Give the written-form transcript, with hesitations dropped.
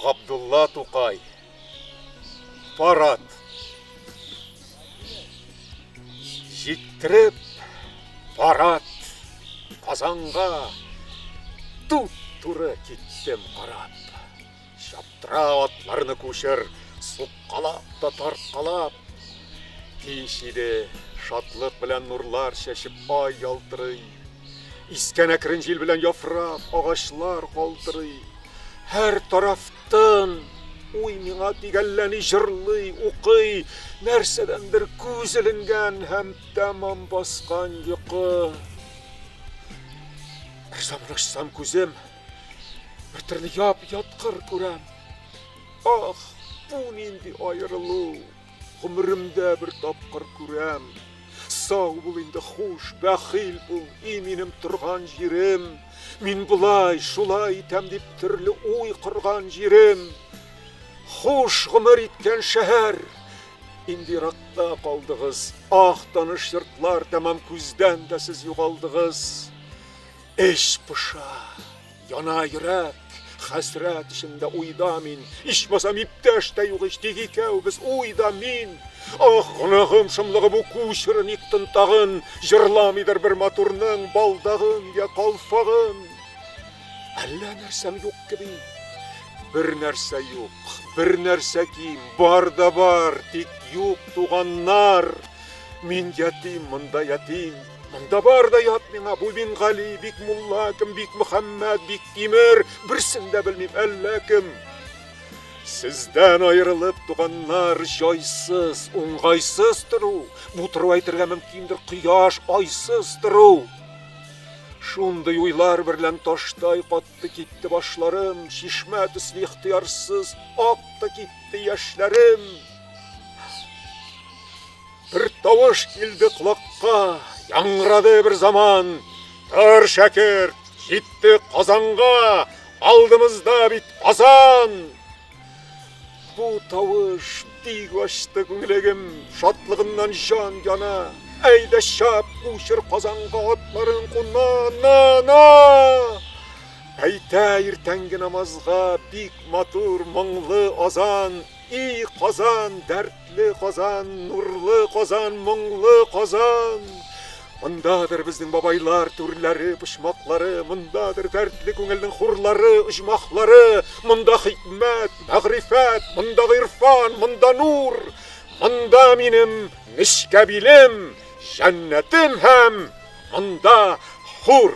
Габдулла Тукай. Парад. Життіріп, парад. Қазанға тұп-туры кеттім қарап. Шаптыра атларыны көшір, сұққалап та тарқалап. Кешеде шатлық білән нұрлар шәшіп ай ялтырый. Искән әкірін жел білән яфрап, ағашлар қалтырый. Әр тарафтан ой миңа тигәлләни жырлый, уқый, нәрсәдәндір күз ілінген һәм тәмам басқан йоқы. Бір заман ашсам күзем, бір түрлі ят-қыр көрәм. Ах, бұл нинди айырылу, ғұмырымда бір тапқыр көрәм. Сау бұл инде хуш, бәхил бұл, именім тұрған жерім. Мин бұлай, шулай итәм деп түрлі ой құрған жерім. Хуш ғұмыр иткен шәһәр, инде рақта қалдығыз. Ақ таныш жұртлар тәмам күзден дә сіз юғалдығыз. Эш пыша, яна йөрәк, хәсрәт ішінде уйда мин. Ичмасам иптәш тә юк ич, тик икәү без уйда мин. Ах, гынагым шымлыгы бу күчерен иктен тагын, җырламыйдыр бер матурның балдагын я калфагын. Әллә нәрсәм юк кеби. Бер нәрсә юк, бер нәрсә ким, бар да бар, тик юк туганнар. Мин ятим, монда ятим. Монда бар да ят миңа, бу мин Гали, бик мулла кем, бик Мөхәммәд, бик Тимер, берсен дә белмим әллә кем. Сездән айрылып туганнар җайсыз, уңгайсыз тору. Бу тору әйтергә мөмкиндер кояш айсыз тору. Шундый уйлар берлән таштай катты китте башларым, шишмә төсле ихтыярсыз акты китте яшьләрем. Бер тавыш килде колакка, яңгырады бер заман. Тор шәкерт, җитте Казанга, алдымызда бит Казан. Бу тавыш бик ачты күңелегем, шатлыгыннан җан яна. Әйдә шап, күчер Казанга атларын кунна. Әйтә иртәнге намазга бик матур моңлы азан. И Казан, дәртле Казан, нурлы Казан, моңлы Казан. Мондадыр безнең бабайлар түрләре, пышмаклары, мондадыр дәртле күңелнең хурлары, оҗмахлары, монда хикмәт, мәгърифәт, монда гыйрфан, монда нур, монда минем нечкә билем, җәннәтем һәм монда хур.